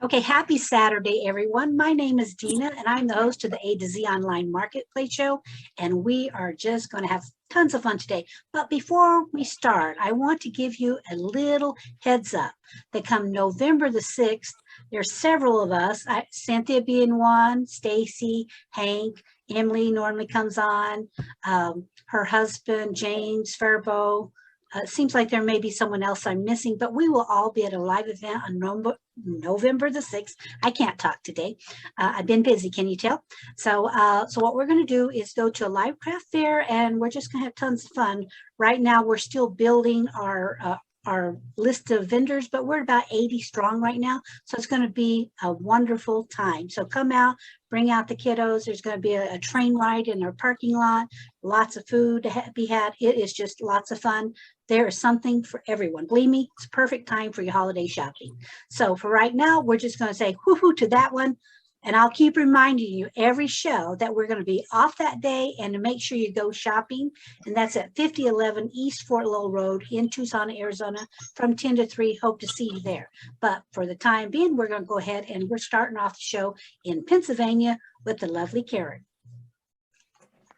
Okay, happy Saturday, everyone. My name is Dina, and I'm the host of the A to Z Online Marketplace Show, and we are just going to have tons of fun today. But before we start, I want to give you a little heads up that come November the 6th, there's several of us, Cynthia being one, Stacy, Hank, Emily normally comes on, her husband, James Furbo. It seems like there may be someone else I'm missing, but we will all be at a live event on November the 6th. I can't talk today. I've been busy, can you tell? So what we're going to do is go to a live craft fair, and we're just going to have tons of fun. Right now, we're still building our list of vendors, but we're about 80 strong right now. So it's going to be a wonderful time. So come out, bring out the kiddos. There's going to be a train ride in our parking lot, lots of food to be had. It is just lots of fun. There is something for everyone. Believe me, it's a perfect time for your holiday shopping. So for right now, we're just going to say whoo-hoo to that one. And I'll keep reminding you every show that we're going to be off that day and to make sure you go shopping. And that's at 5011 East Fort Lowell Road in Tucson, Arizona from 10 to 3. Hope to see you there. But for the time being, we're going to go ahead and we're starting off the show in Pennsylvania with the lovely Karen.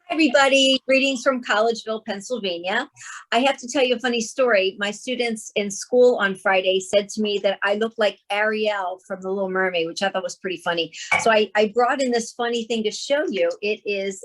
Hi, everybody. Greetings from Collegeville, Pennsylvania. I have to tell you a funny story. My students in school on Friday said to me that I look like Ariel from The Little Mermaid, which I thought was pretty funny. So I brought in this funny thing to show you. It is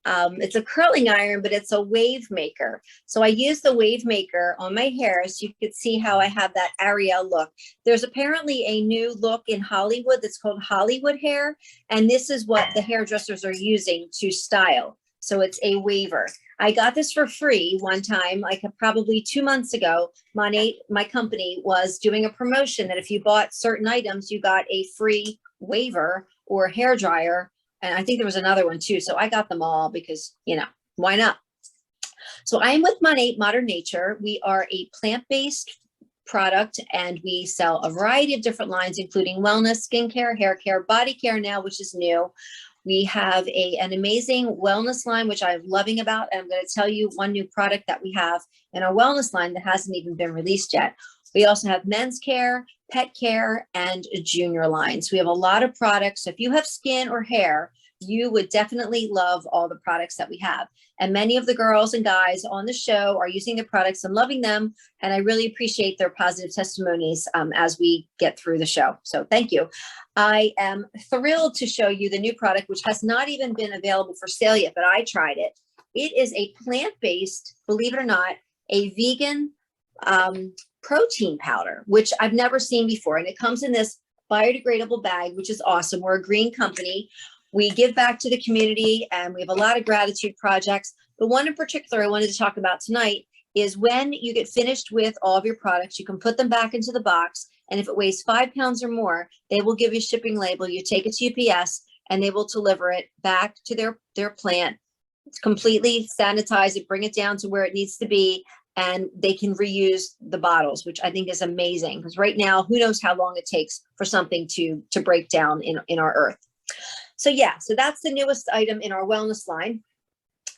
it's a curling iron, but it's a wave maker. So I use the wave maker on my hair so you could see how I have that Ariel look. There's apparently a new look in Hollywood that's called Hollywood hair. And this is what the hairdressers are using to style. So it's a waver. I got this for free one time, like probably 2 months ago. My company was doing a promotion that if you bought certain items, you got a free waver or hair dryer. And I think there was another one too. So I got them all because, why not? So I am with Modern Nature. We are a plant-based product and we sell a variety of different lines, including wellness, skincare, hair care, body care now, which is new. We have an amazing wellness line, which I'm loving about. And I'm going to tell you one new product that we have in our wellness line that hasn't even been released yet. We also have men's care, pet care, and junior lines. We have a lot of products. So if you have skin or hair, you would definitely love all the products that we have. And many of the girls and guys on the show are using the products and loving them. And I really appreciate their positive testimonies as we get through the show. So thank you. I am thrilled to show you the new product, which has not even been available for sale yet, but I tried it. It is a plant-based, believe it or not, a vegan protein powder, which I've never seen before. And it comes in this biodegradable bag, which is awesome. We're a green company. We give back to the community and we have a lot of gratitude projects. The one in particular I wanted to talk about tonight is when you get finished with all of your products, you can put them back into the box. And if it weighs 5 pounds or more, they will give you a shipping label. You take it to UPS and they will deliver it back to their plant. It's completely sanitize it, bring it down to where it needs to be. And they can reuse the bottles, which I think is amazing. Because right now, who knows how long it takes for something to break down in our earth. So that's the newest item in our wellness line.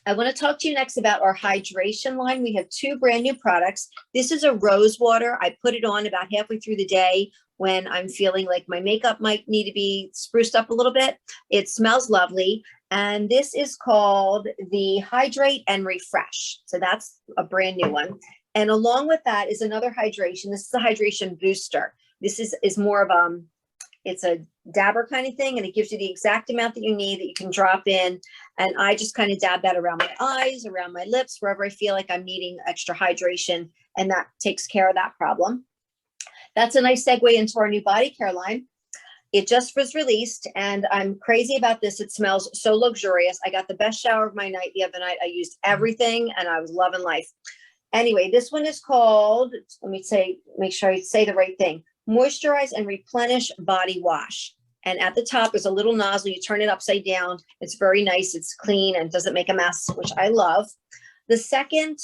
I want to talk to you next about our hydration line. We have 2 brand new products. This is a rose water. I put it on about halfway through the day when I'm feeling like my makeup might need to be spruced up a little bit. It smells lovely. And this is called the Hydrate and Refresh. So that's a brand new one. And along with that is another hydration. This is a hydration booster. This is more of it's a dabber kind of thing, and it gives you the exact amount that you need that you can drop in. And I just kind of dab that around my eyes, around my lips, wherever I feel like I'm needing extra hydration, and that takes care of that problem. That's a nice segue into our new body care line. It just was released, and I'm crazy about this. It smells so luxurious. I got the best shower of my night the other night. I used everything, and I was loving life. Anyway, this one is called, make sure I say the right thing. Moisturize and Replenish Body Wash. And at the top is a little nozzle. You turn it upside down. It's very nice. It's clean and doesn't make a mess, which I love. The second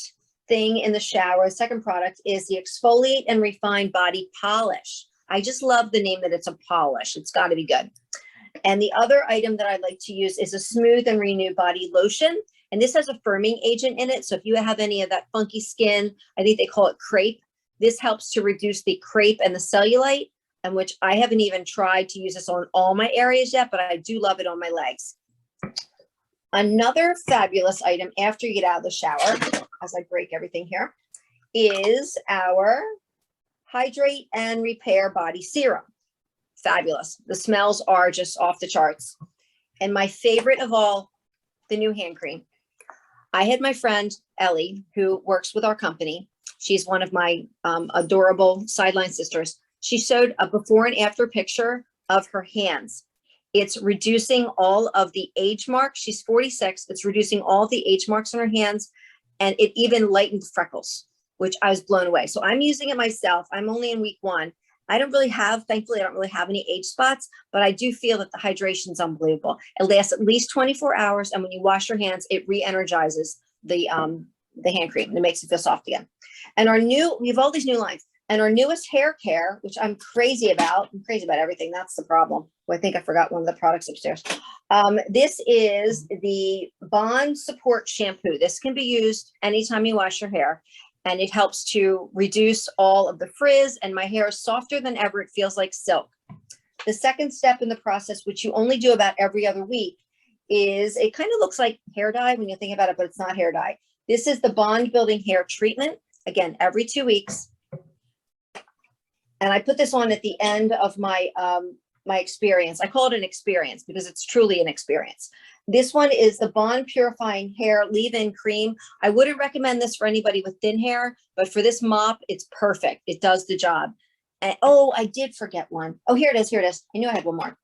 thing in the shower, the second product, is the Exfoliate and Refine Body Polish. I just love the name that it's a polish. It's got to be good. And the other item that I like to use is a Smooth and Renew Body Lotion. And this has a firming agent in it. So if you have any of that funky skin, I think they call it crepe. This helps to reduce the crepe and the cellulite. and which I haven't even tried to use this on all my areas yet, but I do love it on my legs. Another fabulous item after you get out of the shower, as I break everything here, is our Hydrate and Repair Body Serum. Fabulous. The smells are just off the charts. And my favorite of all, the new hand cream. I had my friend Ellie, who works with our company. She's one of my adorable sideline sisters. She showed a before and after picture of her hands. It's reducing all of the age marks. She's 46. It's reducing all the age marks on her hands. And it even lightened freckles, which I was blown away. So I'm using it myself. I'm only in week 1. Thankfully, I don't really have any age spots, but I do feel that the hydration is unbelievable. It lasts at least 24 hours. And when you wash your hands, it re-energizes the hand cream and it makes it feel soft again. And we have all these new lines, and our newest hair care, which I'm crazy about. I'm crazy about everything. That's the problem. Well, I think I forgot one of the products upstairs. This is the Bond Support Shampoo. This can be used anytime you wash your hair. And it helps to reduce all of the frizz, and my hair is softer than ever. It feels like silk. The second step in the process, which you only do about every other week, is it kind of looks like hair dye when you think about it, but it's not hair dye. This is the Bond Building Hair Treatment. Again, every 2 weeks. And I put this on at the end of my my experience. I call it an experience because it's truly an experience. This one is the Bond Purifying Hair Leave-In Cream. I wouldn't recommend this for anybody with thin hair, but for this mop, it's perfect. It does the job. And oh, I did forget one. Oh, here it is. Here it is. I knew I had one more.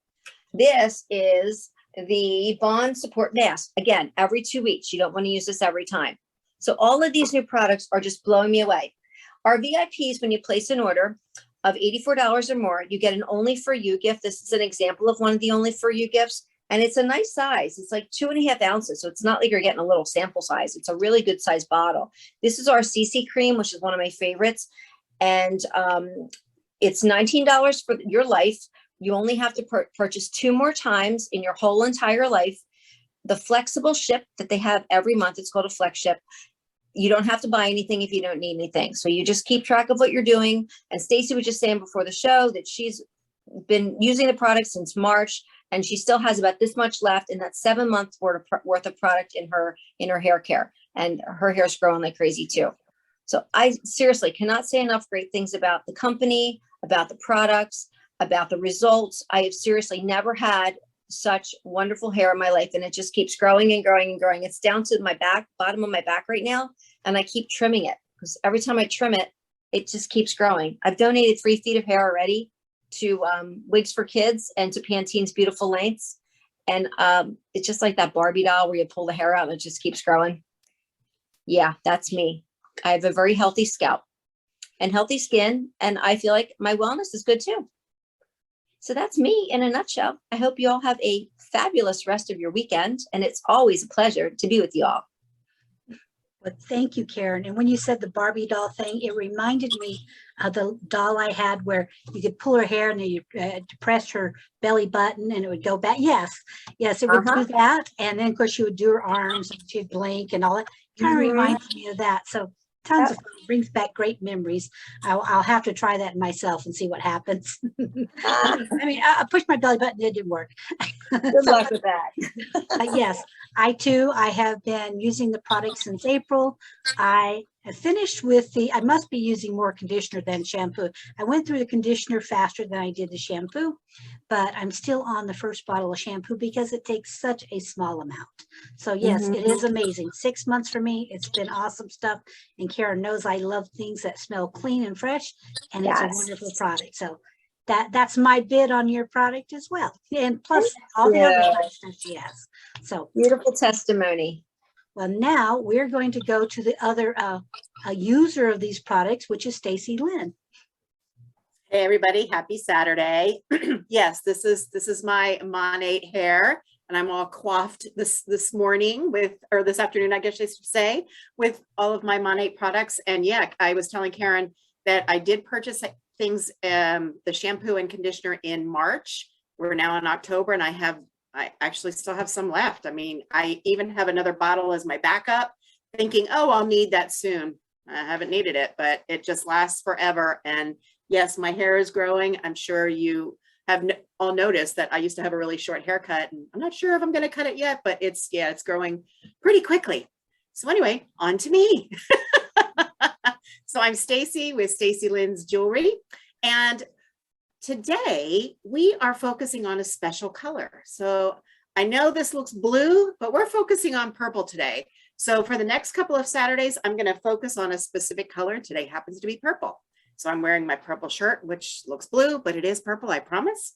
This is the Bond Support Mask. Again, every 2 weeks. You don't want to use this every time. So all of these new products are just blowing me away. Our VIPs, when you place an order of $84 or more, you get an Only For You gift. This is an example of one of the Only For You gifts. And it's a nice size. It's like 2.5 ounces. So it's not like you're getting a little sample size. It's a really good size bottle. This is our CC cream, which is one of my favorites. And it's $19 for your life. You only have to purchase 2 more times in your whole entire life. The flexible ship that they have every month, it's called a flex ship. You don't have to buy anything if you don't need anything. So you just keep track of what you're doing. And Stacey was just saying before the show that she's been using the product since March, and she still has about this much left in that 7 months worth of product in her hair care. And her hair's growing like crazy too. So I seriously cannot say enough great things about the company, about the products, about the results. I have seriously never had such wonderful hair in my life, and it just keeps growing and growing and growing. It's down to my back, bottom of my back right now, and I keep trimming it because every time I trim it, it just keeps growing. I've donated 3 feet of hair already to Wigs for Kids and to Pantene's Beautiful Lengths, and it's just like that Barbie doll where you pull the hair out and it just keeps growing. Yeah, that's me. I have a very healthy scalp and healthy skin, and I feel like my wellness is good too. So that's me in a nutshell. I hope you all have a fabulous rest of your weekend, and it's always a pleasure to be with you all. Well, thank you, Karen. And when you said the Barbie doll thing, it reminded me of the doll I had where you could pull her hair and then you depress her belly button and it would go back. Yes, it would do that. And then, of course, she would do her arms and she'd blink and all that. Kind of reminds me of that. So tons of fun. Brings back great memories. I'll have to try that myself and see what happens. I mean, I pushed my belly button. It didn't work. Good luck with that. Yes, I have been using the product since April. I have finished with I must be using more conditioner than shampoo. I went through the conditioner faster than I did the shampoo, but I'm still on the first bottle of shampoo because it takes such a small amount. So yes, it is amazing. 6 months for me. It's been awesome stuff. And Karen knows I love things that smell clean and fresh, and it's a wonderful product. So that's my bid on your product as well. And plus all the other nice stuff she has. So beautiful testimony. Well, now we're going to go to the other user of these products, which is Stacey Lynn. Hey everybody, happy Saturday. Yes, this is my Monate hair, and I'm all coiffed this morning or this afternoon, I guess I should say, with all of my Monate products. And yeah, I was telling Karen that I did purchase things, the shampoo and conditioner in March. We're now in October, and I actually still have some left. I mean, I even have another bottle as my backup, thinking, oh, I'll need that soon. I haven't needed it, but it just lasts forever. And Yes, my hair is growing. I'm sure you have all noticed that I used to have a really short haircut, and I'm not sure if I'm going to cut it yet, but it's growing pretty quickly. So anyway, on to me. So I'm Stacey with Stacey Lynn's Jewelry, and today we are focusing on a special color. So I know this looks blue, but we're focusing on purple today. So for the next couple of Saturdays, I'm going to focus on a specific color. Today happens to be purple. So I'm wearing my purple shirt, which looks blue, but it is purple, I promise.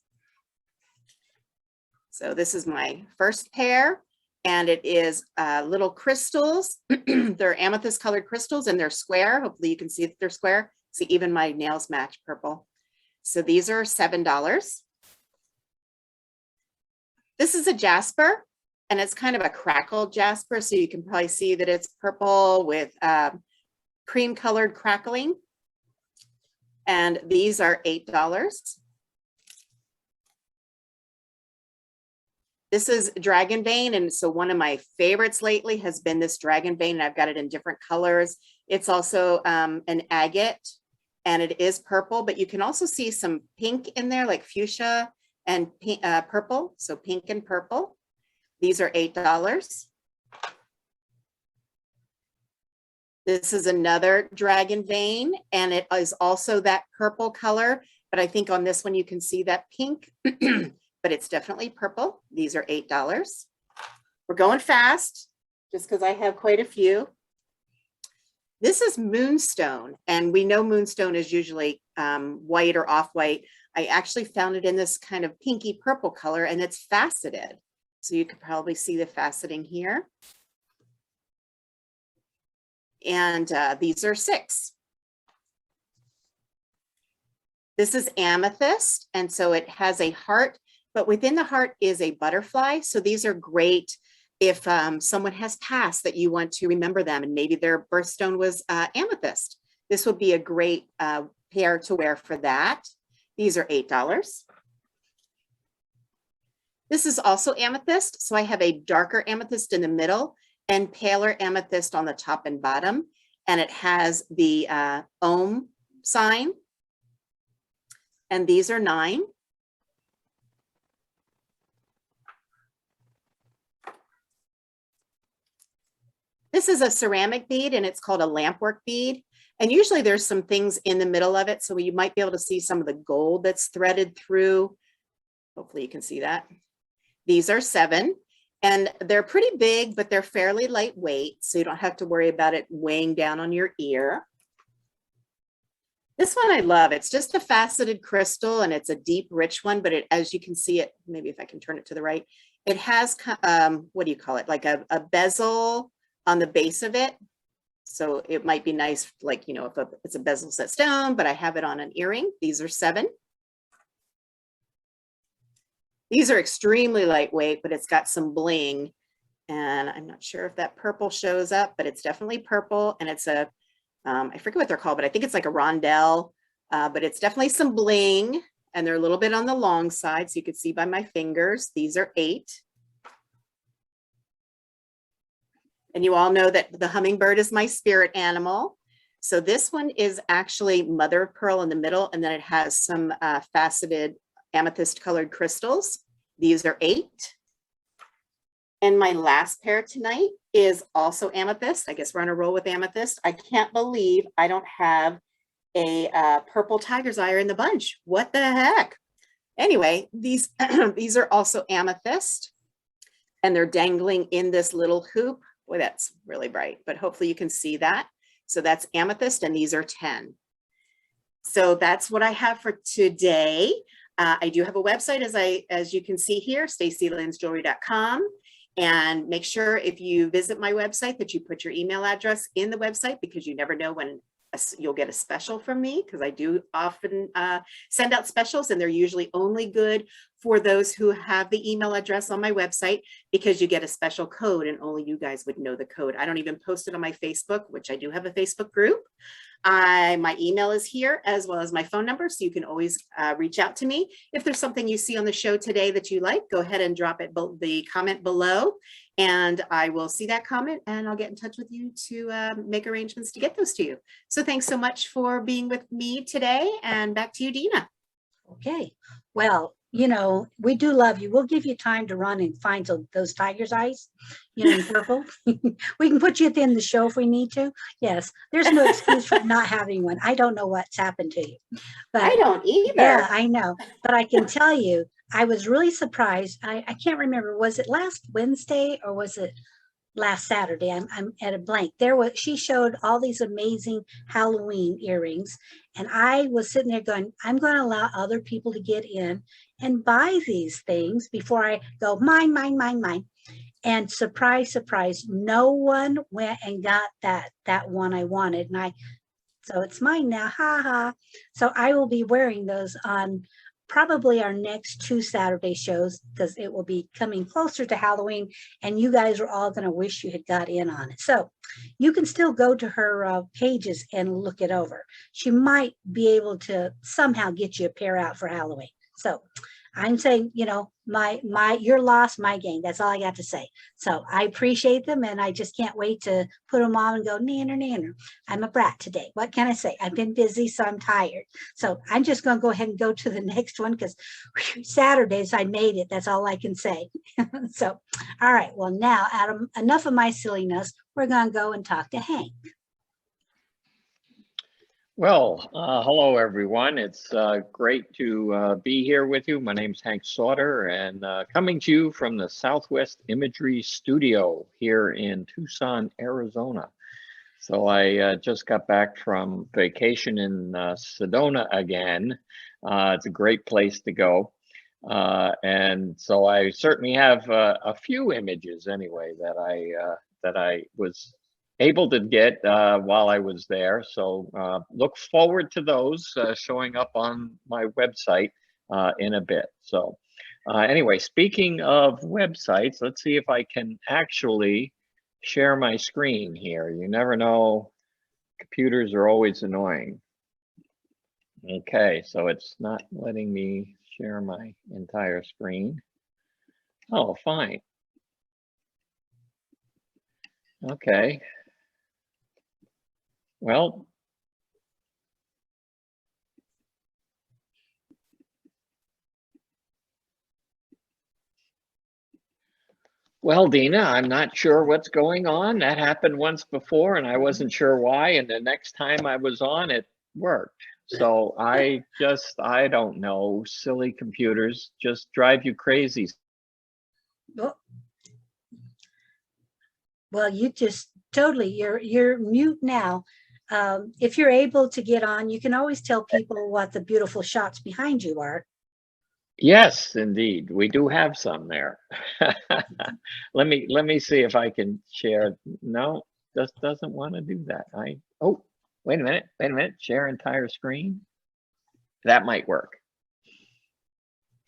So this is my first pair, and it is little crystals. They're amethyst colored crystals, and they're square. Hopefully you can see that they're square. See, even my nails match purple. So these are $7. This is a jasper, and it's kind of a crackled jasper. So you can probably see that it's purple with cream colored crackling. And these are $8. This is dragon vein, and so one of my favorites lately has been this dragon vein, and I've got it in different colors. It's also an agate, and it is purple, but you can also see some pink in there, like fuchsia and pink, purple, so pink and purple. These are $8. This is another dragon vein, and it is also that purple color, but I think on this one you can see that pink, but it's definitely purple. These are $8. We're going fast, just because I have quite a few. This is moonstone, and we know moonstone is usually white or off-white. I actually found it in this kind of pinky purple color, and it's faceted. So you could probably see the faceting here. And these are $6. This is amethyst, and so it has a heart, but within the heart is a butterfly. So these are great if someone has passed that you want to remember them, and maybe their birthstone was amethyst. This would be a great pair to wear for that. These are $8. This is also amethyst. So I have a darker amethyst in the middle and paler amethyst on the top and bottom. And it has the ohm sign. And these are $9. This is a ceramic bead, and it's called a lampwork bead. And usually there's some things in the middle of it, so you might be able to see some of the gold that's threaded through. Hopefully you can see that. These are $7, and they're pretty big, but they're fairly lightweight, so you don't have to worry about it weighing down on your ear. This one I love. It's just a faceted crystal, and it's a deep, rich one, but as you can see it, maybe if I can turn it to the right, it has, what do you call it? Like a bezel on the base of it. So it might be nice, like, you know, if it's a bezel set stone, but I have it on an earring. These are $7. These are extremely lightweight, but it's got some bling. And I'm not sure if that purple shows up, but it's definitely purple. And it's a, I forget what they're called, but I think it's like a rondelle, but it's definitely some bling. And they're a little bit on the long side, so you can see by my fingers. These are $8. And you all know that the hummingbird is my spirit animal. So this one is actually mother of pearl in the middle, and then it has some faceted amethyst colored crystals. These are $8. And my last pair tonight is also amethyst. I guess we're on a roll with amethyst. I can't believe I don't have a purple tiger's eye in the bunch. What the heck? Anyway, these are also amethyst, and they're dangling in this little hoop. Boy, that's really bright, but hopefully you can see that. So that's amethyst, and these are 10. So that's what I have for today. I do have a website, as you can see here, staceylynsjewelry.com. And make sure if you visit my website that you put your email address in the website, because you never know when you'll get a special from me, because I do often send out specials, and they're usually only good for those who have the email address on my website, because you get a special code and only you guys would know the code. I don't even post it on my Facebook, which I do have a Facebook group. My email is here, as well as my phone number, so you can always reach out to me. If there's something you see on the show today that you like, go ahead and drop it the comment below, And I will see that comment and I'll get in touch with you to make arrangements to get those to you. So thanks so much for being with me today, and back to you, Dina. Okay. Well, you know, we do love you. We'll give you time to run and find those tiger's eyes, you know, in purple. We can put you at the end of the show if we need to. Yes, there's no excuse for not having one. I don't know what's happened to you. But I don't either. yeah, I know. But I can tell you, I was really surprised. I can't remember, was it last Wednesday or was it last Saturday? I'm at a blank. She showed all these amazing Halloween earrings, and I was sitting there going, I'm going to allow other people to get in and buy these things before I go mine, mine, mine, mine. And surprise, surprise, no one went and got that one I wanted, and so it's mine now, ha ha. So I will be wearing those on probably our next 2 Saturday shows, because it will be coming closer to Halloween, and you guys are all going to wish you had got in on it. So you can still go to her pages and look it over. She might be able to somehow get you a pair out for Halloween. So I'm saying, you know, your loss, my gain. That's all I got to say. So I appreciate them, and I just can't wait to put them on and go nanner nanner. I'm a brat today. What can I say? I've been busy, so I'm tired. So I'm just going to go ahead and go to the next one, because Saturdays I made it. That's all I can say. So, all right. Well, now, enough of my silliness. We're going to go and talk to Hank. Well, hello everyone. It's great to be here with you. My name's Hank Sauter, and coming to you from the Southwest Imagery Studio here in Tucson, Arizona. So I just got back from vacation in Sedona again. It's a great place to go. And so I certainly have a few images anyway that I was able to get while I was there. So look forward to those showing up on my website in a bit. So anyway, speaking of websites, let's see if I can actually share my screen here. You never know, computers are always annoying. Okay, so it's not letting me share my entire screen. Oh, fine. Okay. Well, Dina, I'm not sure what's going on. That happened once before and I wasn't sure why. And the next time I was on, it worked. So I don't know, silly computers just drive you crazy. Well, you just totally, you're mute now. If you're able to get on, you can always tell people what the beautiful shots behind you are. Yes, indeed. We do have some there. Let me see if I can share. No, this doesn't want to do that. Oh, wait a minute. Share entire screen. That might work.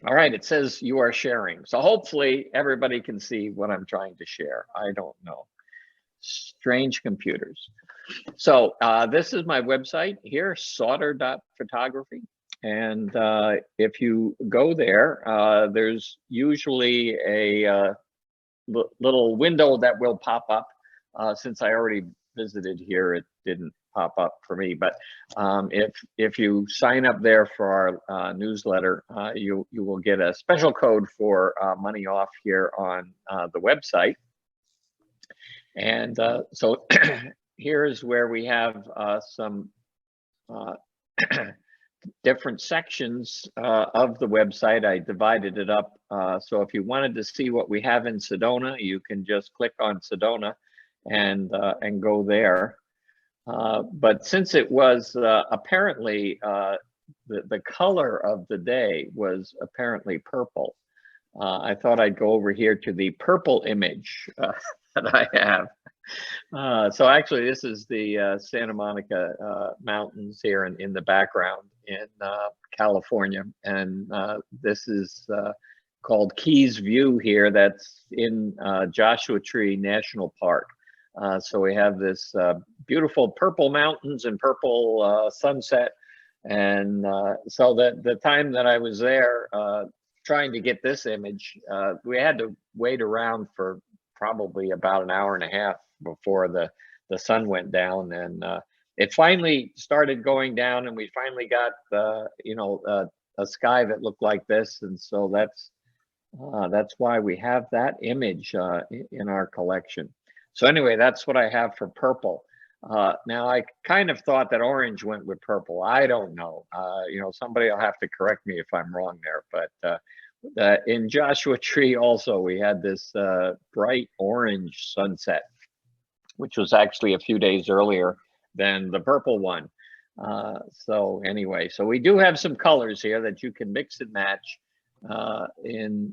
All right, it says you are sharing. So hopefully everybody can see what I'm trying to share. I don't know. Strange computers. So this is my website here, sauter.photography. And if you go there, there's usually a little window that will pop up. Since I already visited here, it didn't pop up for me. But if you sign up there for our newsletter, you will get a special code for money off here on the website. And so here's where we have some different sections of the website. I divided it up. So if you wanted to see what we have in Sedona, you can just click on Sedona and go there. But since it was apparently the color of the day was apparently purple, I thought I'd go over here to the purple image that I have. So actually, this is the Santa Monica Mountains here in the background in California, and this is called Keys View here. That's in Joshua Tree National Park. So we have this beautiful purple mountains and purple sunset, and so the time that I was there trying to get this image, we had to wait around for probably about an hour and a half before the sun went down, and it finally started going down, and we finally got a sky that looked like this, and so that's why we have that image in our collection. So anyway, that's what I have for purple. Now I kind of thought that orange went with purple. I don't know. Somebody will have to correct me if I'm wrong there. But in Joshua Tree also, we had this bright orange sunset, which was actually a few days earlier than the purple one. So anyway, so we do have some colors here that you can mix and match in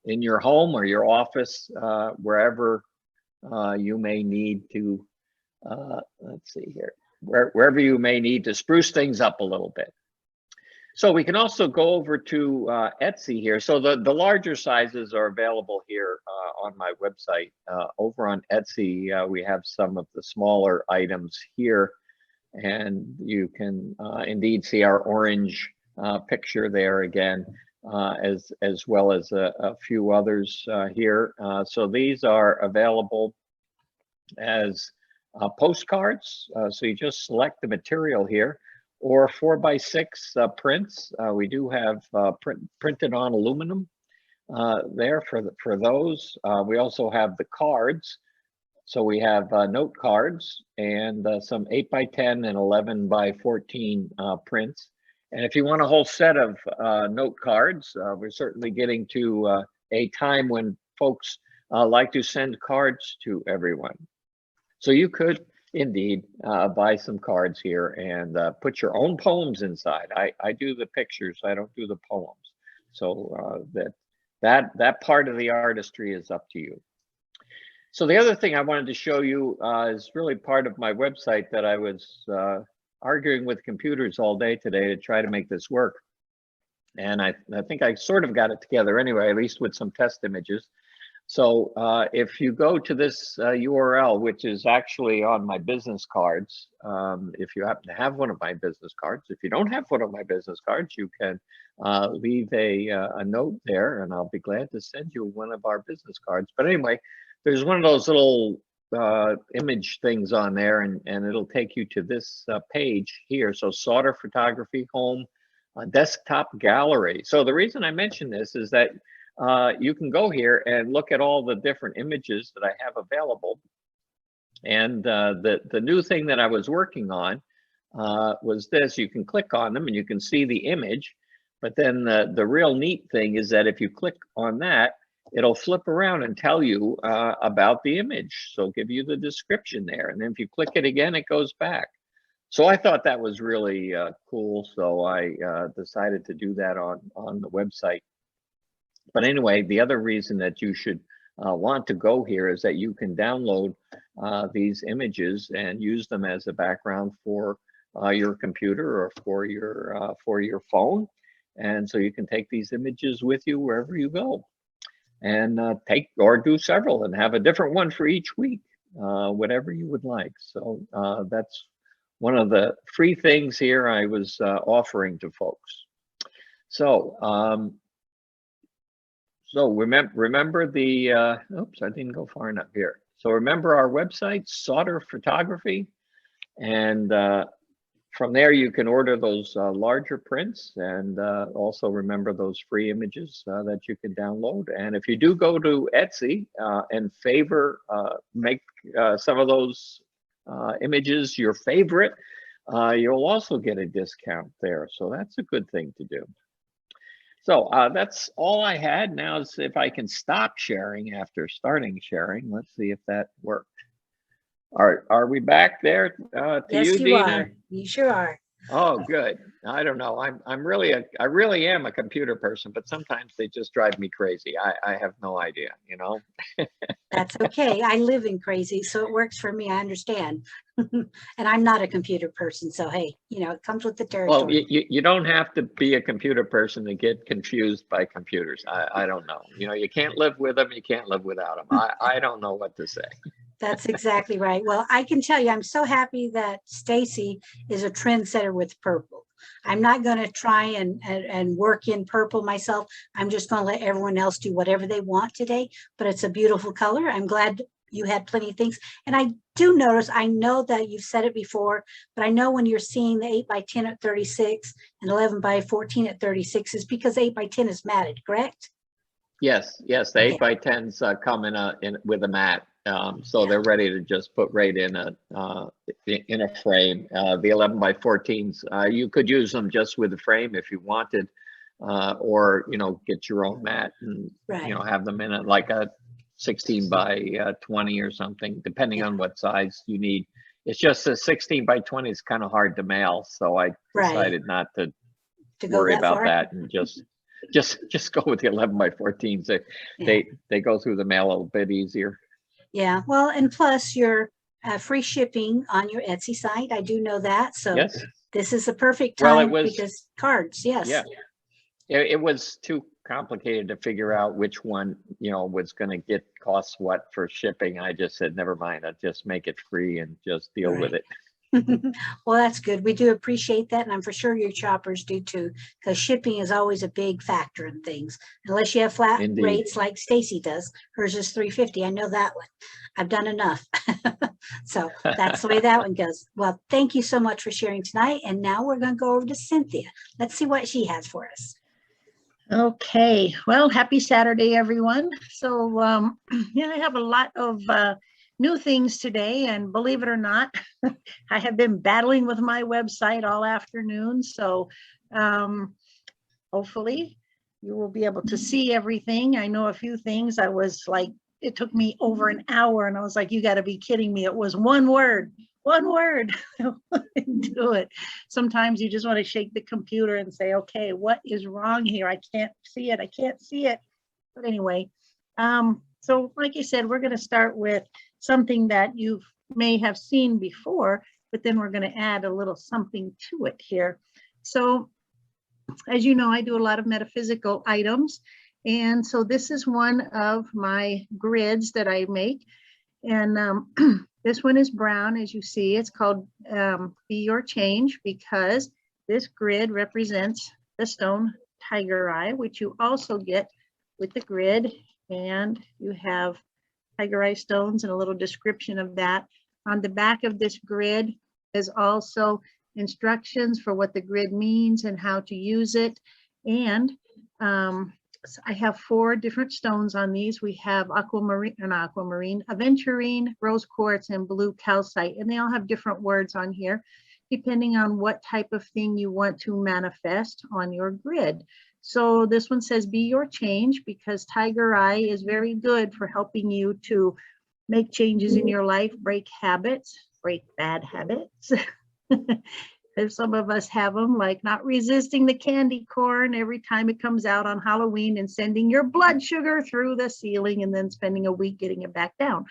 your home or your office, wherever you may need to. Let's see here, wherever you may need to spruce things up a little bit. So we can also go over to Etsy here. So the larger sizes are available here on my website. Over on Etsy, we have some of the smaller items here, and you can indeed see our orange picture there again, as well as a few others here. So these are available as postcards. So you just select the material here, or 4x6 prints. We do have printed on aluminum there for those. We also have the cards. So we have note cards and some 8x10 and 11x14 prints. And if you want a whole set of note cards, we're certainly getting to a time when folks like to send cards to everyone. So you could indeed buy some cards here and put your own poems inside. I do the pictures, I don't do the poems. So that part of the artistry is up to you. So the other thing I wanted to show you is really part of my website that I was arguing with computers all day today to try to make this work. And I think I sort of got it together anyway, at least with some test images. So if you go to this URL, which is actually on my business cards, if you happen to have one of my business cards, if you don't have one of my business cards, you can leave a note there, and I'll be glad to send you one of our business cards. But anyway, there's one of those little image things on there, and it'll take you to this page here. So Sauter Photography Home Desktop Gallery. So the reason I mention this is that you can go here and look at all the different images that I have available. And the new thing that I was working on was this. You can click on them and you can see the image. But then the real neat thing is that if you click on that, it'll flip around and tell you about the image. So give you the description there. And then if you click it again, it goes back. So I thought that was really cool. So I decided to do that on the website. But anyway, the other reason that you should want to go here is that you can download these images and use them as a background for your computer or for your phone. And so you can take these images with you wherever you go, and take or do several and have a different one for each week, whatever you would like. So that's one of the free things here I was offering to folks. So so remember the, oops, I didn't go far enough here. So remember our website, Sauter Photography, and from there you can order those larger prints, and also remember those free images that you can download. And if you do go to Etsy and make some of those images your favorite, you'll also get a discount there. So that's a good thing to do. So that's all I had. Now is if I can stop sharing after starting sharing. Let's see if that worked. Are we back there to Yes, you, you Dina? are. You sure are. Oh, good. I don't know. I really am a computer person, but sometimes they just drive me crazy. I have no idea, you know. That's okay. I live in crazy, so it works for me. I understand. And I'm not a computer person, so hey, it comes with the Well, territory. you don't have to be a computer person to get confused by computers. I don't know. You can't live with them. You can't live without them. I don't know what to say. That's exactly right. Well, I can tell you, I'm so happy that Stacey is a trendsetter with purple. I'm not going to try and work in purple myself. I'm just going to let everyone else do whatever they want today, but it's a beautiful color. I'm glad you had plenty of things. And I do notice, I know that you've said it before, but I know when you're seeing the 8 by 10 at 36 and 11 by 14 at 36 is because 8 by 10 is matted, correct? Yes, yes, the 8 by 10s come in with a mat. So they're ready to just put right in a frame. The 11 by 14s, you could use them just with the frame if you wanted, or get your own mat and have them in it like a 16 by 20 or something, depending on what size you need. It's just a 16 by 20 is kind of hard to mail, so I decided not to worry about that and just go with the 11 by 14s. They go through the mail a little bit easier. Yeah, well, and plus you're free shipping on your Etsy site. I do know that. So this is the perfect time because cards, yes. Yeah, it was too complicated to figure out which one, was going to cost what for shipping. I just said, never mind, I'll just make it free and just deal with it. Well, that's good. We do appreciate that. And I'm for sure your shoppers do too, because shipping is always a big factor in things. Unless you have flat rates like Stacey does. Hers is $3.50. I know that one. I've done enough. So that's the way that one goes. Well, thank you so much for sharing tonight. And now we're going to go over to Cynthia. Let's see what she has for us. Okay. Well, happy Saturday, everyone. So, I have a lot of new things today, and believe it or not, I have been battling with my website all afternoon. So hopefully you will be able to see everything. I know a few things. I was like, it took me over an hour and I was like, you got to be kidding me. It was one word. Do it. Sometimes you just want to shake the computer and say, okay, what is wrong here? I can't see it. But anyway, so like I said, we're going to start with something that you may have seen before, but then we're going to add a little something to it here. So as you know, I do a lot of metaphysical items. And so this is one of my grids that I make. And this one is brown, as you see. It's called Be Your Change, because this grid represents the stone tiger eye, which you also get with the grid. And you have tiger eye stones and a little description of that. On the back of this grid is also instructions for what the grid means and how to use it. And so I have 4 different stones on these. We have aventurine, rose quartz, and blue calcite, and they all have different words on here, depending on what type of thing you want to manifest on your grid. So this one says, be your change, because tiger eye is very good for helping you to make changes in your life, break habits, break bad habits. If some of us have them, like not resisting the candy corn every time it comes out on Halloween and sending your blood sugar through the ceiling and then spending a week getting it back down.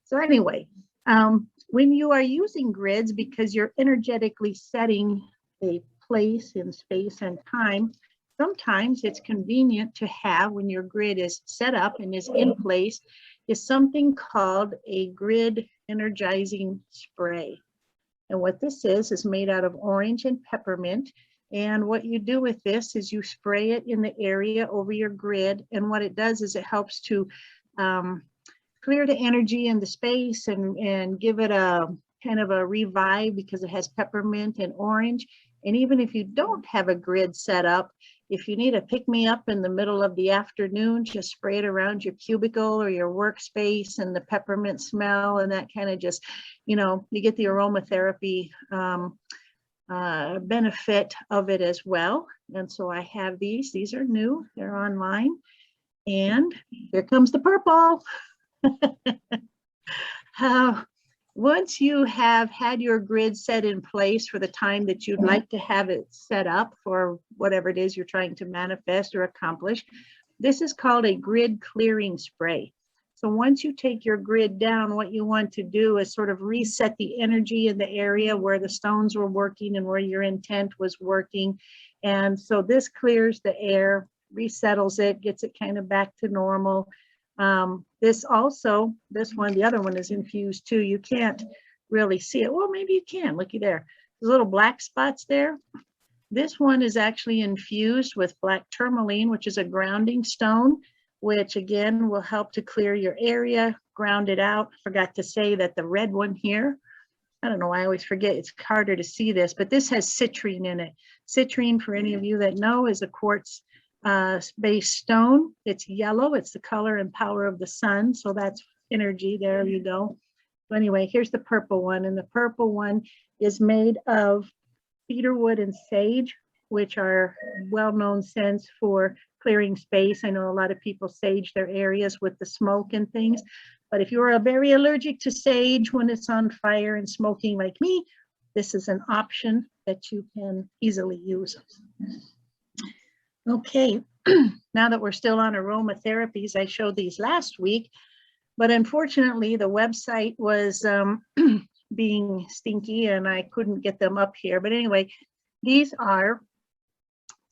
So anyway, when you are using grids, because you're energetically setting a place in space and time, sometimes it's convenient to have, when your grid is set up and is in place, is something called a grid energizing spray. And what this is made out of orange and peppermint. And what you do with this is you spray it in the area over your grid. And what it does is it helps to clear the energy in the space and give it a kind of a revive, because it has peppermint and orange. And even if you don't have a grid set up, if you need a pick-me-up in the middle of the afternoon, just spray it around your cubicle or your workspace, and the peppermint smell, and that kind of just, you get the aromatherapy benefit of it as well. And so I have these. These are new. They're online. And here comes the purple. Once you have had your grid set in place for the time that you'd like to have it set up for whatever it is you're trying to manifest or accomplish, this is called a grid clearing spray. So once you take your grid down, what you want to do is sort of reset the energy in the area where the stones were working and where your intent was working. And so this clears the air, resettles it, gets it kind of back to normal. This one, the other one is infused too. You can't really see it. Well, maybe you can. Looky there. There's little black spots there. This one is actually infused with black tourmaline, which is a grounding stone, which again will help to clear your area, ground it out. Forgot to say that the red one here, I don't know, I always forget, it's harder to see this, but this has citrine in it. Citrine, for any of you that know, is a quartz based stone. It's yellow, it's the color and power of the sun, so that's energy, there you go. So anyway, here's the purple one, and the purple one is made of cedarwood and sage, which are well-known scents for clearing space. I know a lot of people sage their areas with the smoke and things, but if you're very allergic to sage when it's on fire and smoking like me, this is an option that you can easily use. Okay, now that we're still on aromatherapies, I showed these last week, but unfortunately the website was being stinky and I couldn't get them up here. But anyway, these are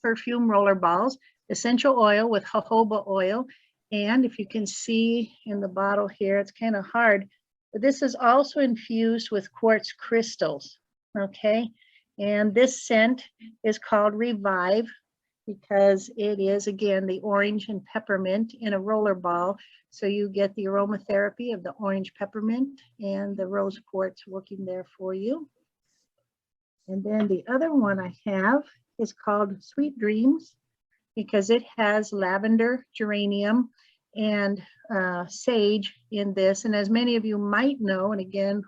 perfume rollerballs, essential oil with jojoba oil. And if you can see in the bottle here, it's kind of hard, but this is also infused with quartz crystals, okay? And this scent is called Revive because it is, again, the orange and peppermint in a roller ball. So you get the aromatherapy of the orange peppermint and the rose quartz working there for you. And then the other one I have is called Sweet Dreams because it has lavender, geranium, and sage in this. And as many of you might know, and again,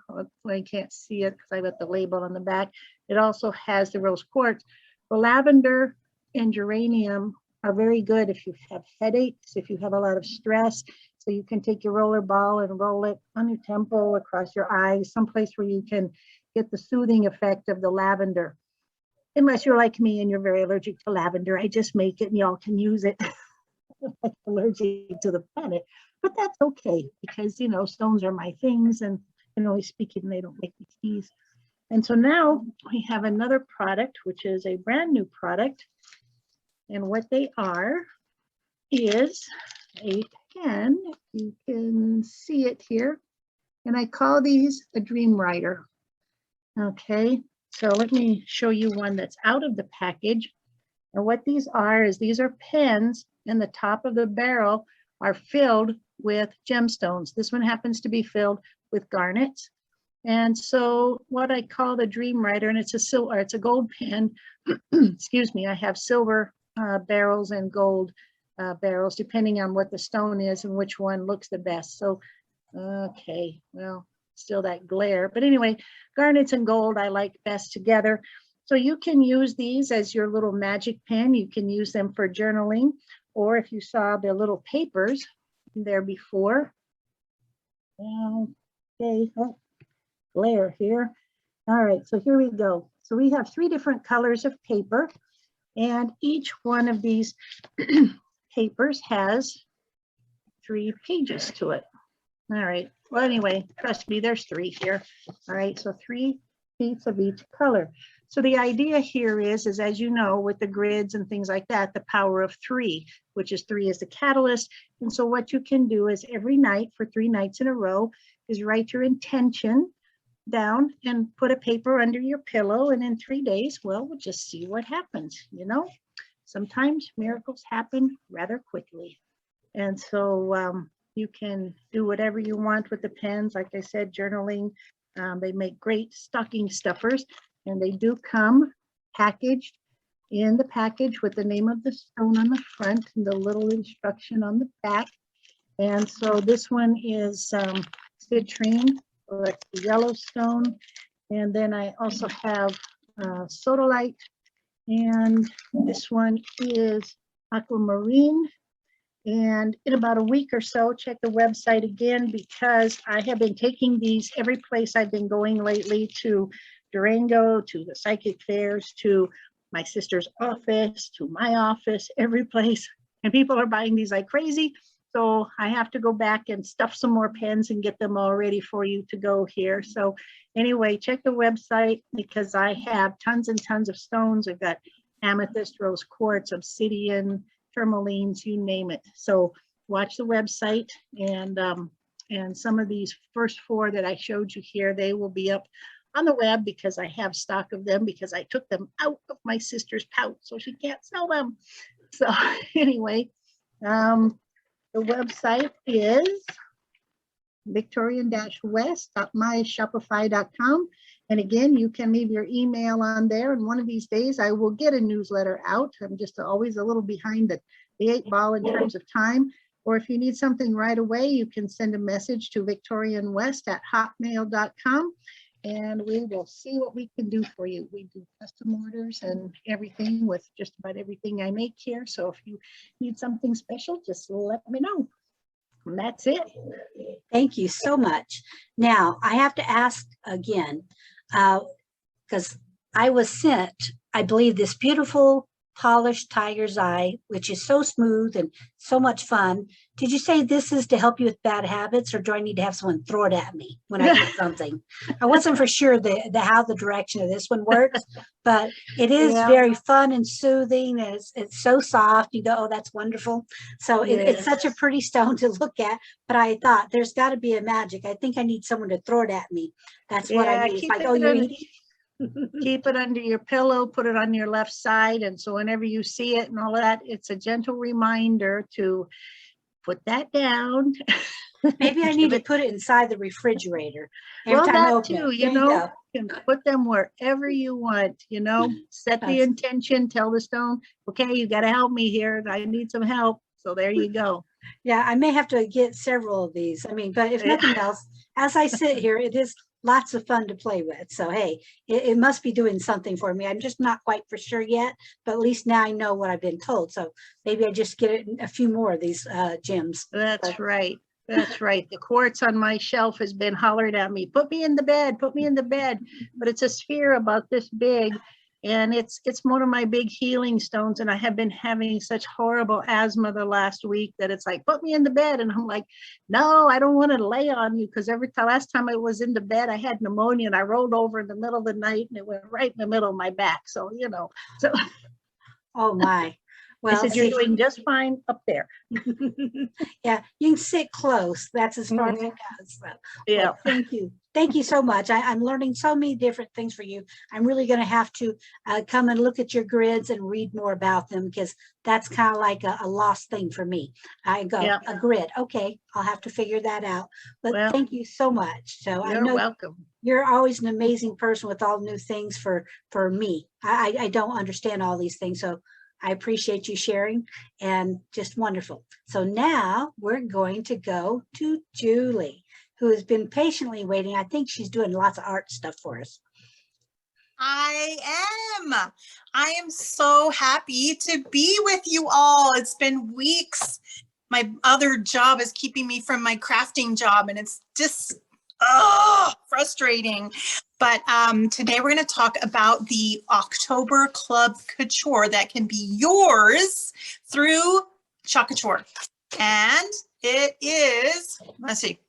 I can't see it because I got the label on the back, it also has the rose quartz. The lavender and geranium are very good if you have headaches, if you have a lot of stress. So you can take your roller ball and roll it on your temple, across your eyes, someplace where you can get the soothing effect of the lavender. Unless you're like me and you're very allergic to lavender, I just make it and y'all can use it. I'm allergic to the planet, but that's okay because, you know, stones are my things and generally speaking, they don't make me sneeze. And so now we have another product, which is a brand new product. And what they are is a pen. You can see it here. And I call these a Dreamwriter. Okay, so let me show you one that's out of the package. And what these are is these are pens, and the top of the barrel are filled with gemstones. This one happens to be filled with garnets. And so what I call the Dreamwriter, and it's a gold pen. Excuse me, I have silver barrels and gold barrels, depending on what the stone is and which one looks the best. So, okay, well, still that glare. But anyway, garnets and gold I like best together. So you can use these as your little magic pen. You can use them for journaling, or if you saw the little papers there before. Okay, oh, glare here. All right, so here we go. So we have 3 different colors of paper, and each one of these papers has 3 pages to it. All right, well, anyway, trust me, there's 3 here. All right, so 3 sheets of each color. So the idea here is as you know, with the grids and things like that, the power of 3, which is 3 is the catalyst. And so what you can do is every night for 3 nights in a row is write your intention down and put a paper under your pillow. And in 3 days, well, we'll just see what happens. You know, sometimes miracles happen rather quickly. And so you can do whatever you want with the pens. Like I said, journaling, they make great stocking stuffers. And they do come packaged in the package with the name of the stone on the front and the little instruction on the back. And so this one is citrine, or it's the yellow stone. And then I also have sodalite. And this one is aquamarine. And in about a week or so, check the website again, because I have been taking these every place I've been going lately, to Durango, to the psychic fairs, to my sister's office, to my office, every place. And people are buying these like crazy. So I have to go back and stuff some more pens and get them all ready for you to go here. So anyway, check the website, because I have tons and tons of stones. I've got amethyst, rose quartz, obsidian, tourmalines, you name it. So watch the website, and some of these first 4 that I showed you here, they will be up on the web because I have stock of them because I took them out of my sister's pouch so she can't sell them. So anyway, the website is victorian-west.myshopify.com. And again, you can leave your email on there. And one of these days I will get a newsletter out. I'm just always a little behind the 8 ball in terms of time. Or if you need something right away, you can send a message to victorianwest@hotmail.com. And we will see what we can do for you. We do custom orders and everything with just about everything I make here. So if you need something special, just let me know. And that's it. Thank you so much. Now, I have to ask again, because I was sent, I believe, this beautiful polished tiger's eye, which is so smooth and so much fun. Did you say this is to help you with bad habits, or do I need to have someone throw it at me when I get something? I wasn't for sure how the direction of this one works, but it is very fun and soothing. And it's so soft. You go, oh, that's wonderful. So it's such a pretty stone to look at. But I thought there's got to be a magic. I think I need someone to throw it at me. That's what I need. It's like, oh, you're eating. Keep it under your pillow, put it on your left side. And so whenever you see it and all that, it's a gentle reminder to put that down. Maybe I need to put it inside the refrigerator. Well, that too, you know, you can put them wherever you want, you know, set the intention, tell the stone, okay, you got to help me here. I need some help. So there you go. Yeah, I may have to get several of these. I mean, but if nothing else, as I sit here, it is lots of fun to play with. So, hey, it must be doing something for me. I'm just not quite for sure yet, but at least now I know what I've been told. So maybe I just get a few more of these gems. That's right. That's right. The quartz on my shelf has been hollered at me, put me in the bed, put me in the bed. But it's a sphere about this big. And it's one of my big healing stones. And I have been having such horrible asthma the last week that it's like, put me in the bed. And I'm like, no, I don't want to lay on you. Because last time I was in the bed, I had pneumonia and I rolled over in the middle of the night and it went right in the middle of my back. So, you know, Oh my. Well, I said, you're doing just fine up there. Yeah, you can sit close. That's as far as it goes. So, Yeah. well, thank you. Thank you so much. I'm learning so many different things for you. I'm really going to have to come and look at your grids and read more about them, because that's kind of like a lost thing for me. I go, a grid. Okay, I'll have to figure that out. But thank you so much. So I know welcome. You're always an amazing person with all new things for me. I don't understand all these things. So I appreciate you sharing, and just wonderful. So now we're going to go to Julie, who has been patiently waiting. I think she's doing lots of art stuff for us. I am so happy to be with you all. It's been weeks. My other job is keeping me from my crafting job, and it's just frustrating. But today we're going to talk about the October Club Couture that can be yours through Couture. And it is, let's see,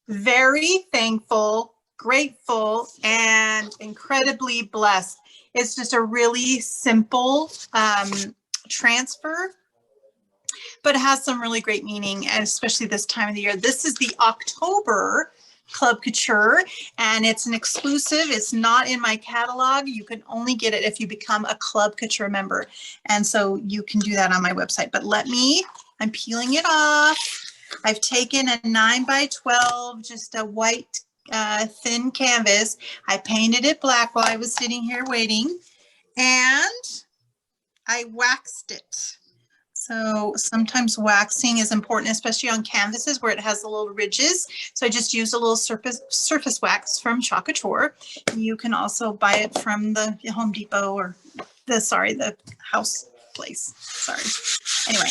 very thankful, grateful, and incredibly blessed. It's just a really simple transfer, but it has some really great meaning, and especially this time of the year. This is the October Club Couture, and it's an exclusive. It's not in my catalog. You can only get it if you become a Club Couture member. And so you can do that on my website. But I'm peeling it off. I've taken a 9x12, just a white thin canvas. I painted it black while I was sitting here waiting, and I waxed it. So sometimes waxing is important, especially on canvases where it has the little ridges. So I just used a little surface wax from Couture. You can also buy it from the Home Depot or the house place. Sorry. Anyway,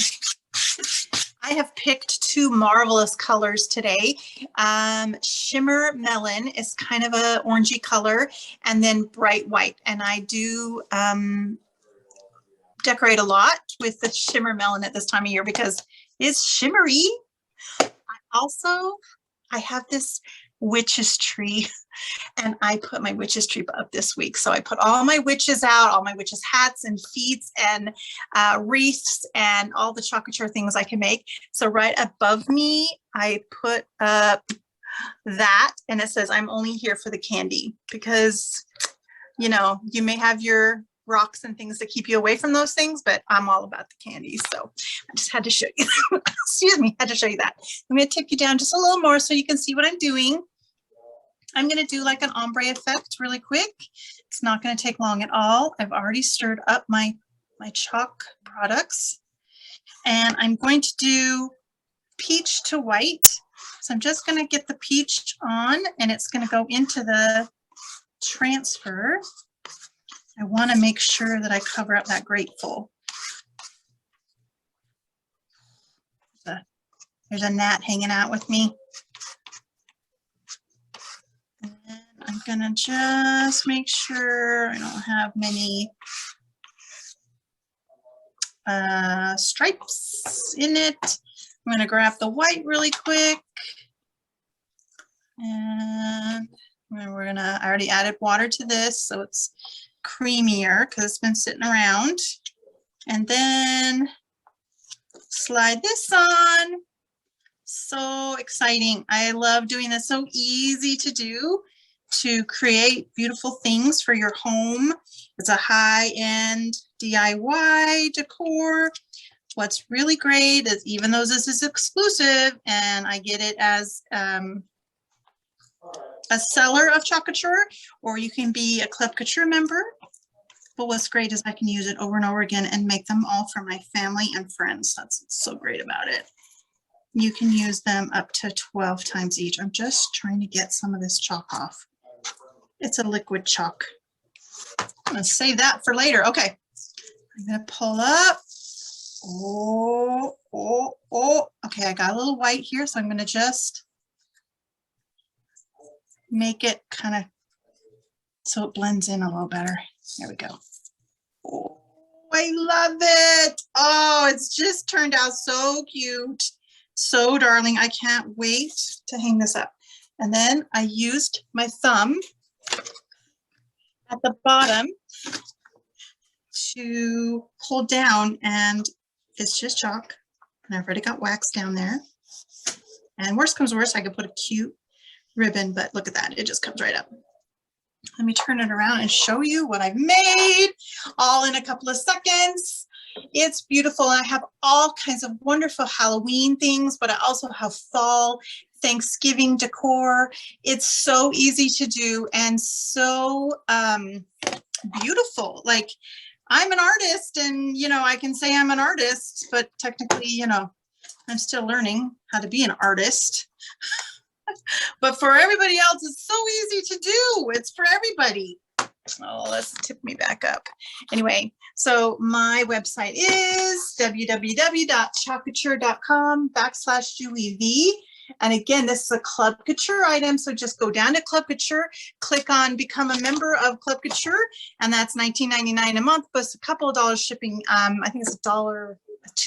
I have picked two marvelous colors today. Shimmer Melon is kind of a orangey color, and then Bright White. And I do decorate a lot with the Shimmer Melon at this time of year because it's shimmery. I have this witch's tree, and I put my witch's tree up this week. So I put all my witches out, all my witches hats and feets and wreaths and all the Couture things I can make. So right above me, I put up that, and it says, I'm only here for the candy, because, you know, you may have your rocks and things that keep you away from those things, but I'm all about the candy. So I just had to show you, excuse me, had to show you that. I'm going to tip you down just a little more so you can see what I'm doing. I'm going to do like an ombre effect really quick. It's not going to take long at all. I've already stirred up my chalk products, and I'm going to do peach to white. So I'm just going to get the peach on, and it's going to go into the transfer. I want to make sure that I cover up that grateful. There's a gnat hanging out with me. And I'm going to just make sure I don't have many stripes in it. I'm going to grab the white really quick. And we're going to, I already added water to this, so it's creamier because it's been sitting around. And then slide this on. So exciting. I love doing this. So easy to do, to create beautiful things for your home. It's a high-end DIY decor. What's really great is, even though this is exclusive and I get it as a seller of Couture, or you can be a Club Couture member. But what's great is I can use it over and over again and make them all for my family and friends. That's what's so great about it. You can use them up to 12 times each. I'm just trying to get some of this chalk off. It's a liquid chalk. I'm gonna save that for later. Okay, I'm gonna pull up. Oh. Okay, I got a little white here, so I'm gonna just make it kind of so it blends in a little better. There we go. Oh, I love it. Oh, it's just turned out so cute. So darling. I can't wait to hang this up. And then I used my thumb at the bottom to pull down, and it's just chalk. And I've already got wax down there. And worst comes worst, I could put a cute ribbon, but look at that. It just comes right up. Let me turn it around and show you what I've made all in a couple of seconds. It's beautiful. I have all kinds of wonderful Halloween things, but I also have fall, Thanksgiving decor. It's so easy to do and so beautiful. Like, I'm an artist, and, you know, I can say I'm an artist, but technically, you know, I'm still learning how to be an artist. But for everybody else, it's so easy to do. It's for everybody. Oh, let's tip me back up. Anyway, so my website is www.chalkcouture.com/JulieV. And again, this is a Club Couture item. So just go down to Club Couture, click on Become a Member of Club Couture, and that's $19.99 a month, plus a couple of dollars shipping. I think it's $2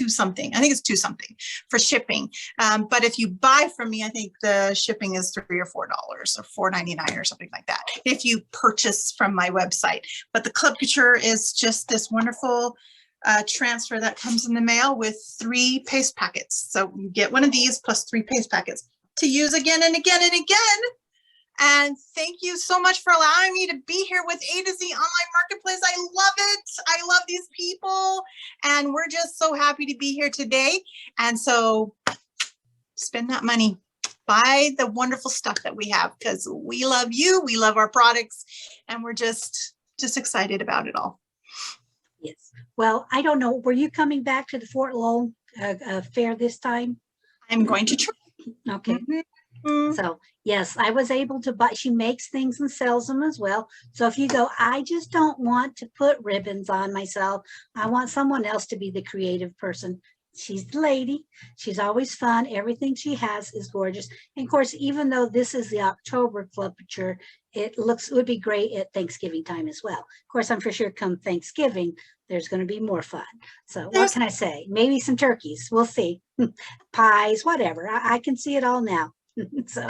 something. I think it's $2 something for shipping. But if you buy from me, I think the shipping is $3 or $4 or $4.99 or something like that if you purchase from my website. But the Club Couture is just this wonderful transfer that comes in the mail with 3 paste packets. So you get one of these plus 3 paste packets to use again and again and again. And thank you so much for allowing me to be here with A to Z Online Marketplace. I love it. I love these people. And we're just so happy to be here today. And so spend that money. Buy the wonderful stuff that we have, because we love you. We love our products. And we're just excited about it all. Yes. Well, I don't know. Were you coming back to the Fort Lowell fair this time? I'm going to try. Okay. So yes, I was able to buy. She makes things and sells them as well. So if you go, I just don't want to put ribbons on myself. I want someone else to be the creative person. She's the lady. She's always fun. Everything she has is gorgeous. And of course, even though this is the October Club Couture, it would be great at Thanksgiving time as well. Of course, I'm for sure come Thanksgiving, there's going to be more fun. So what can I say? Maybe some turkeys. We'll see. Pies, whatever. I can see it all now. So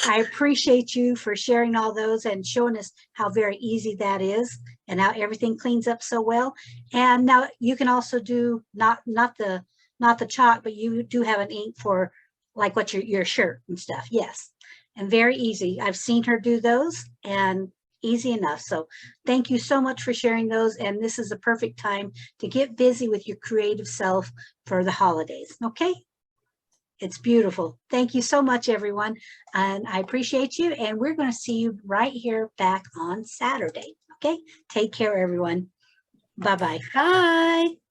I appreciate you for sharing all those and showing us how very easy that is and how everything cleans up so well. And now you can also do not the chalk, but you do have an ink for like what your shirt and stuff. Yes. And very easy. I've seen her do those and easy enough. So thank you so much for sharing those. And this is a perfect time to get busy with your creative self for the holidays. Okay. It's beautiful. Thank you so much, everyone. And I appreciate you. And we're going to see you right here back on Saturday. Okay. Take care, everyone. Bye-bye. Bye.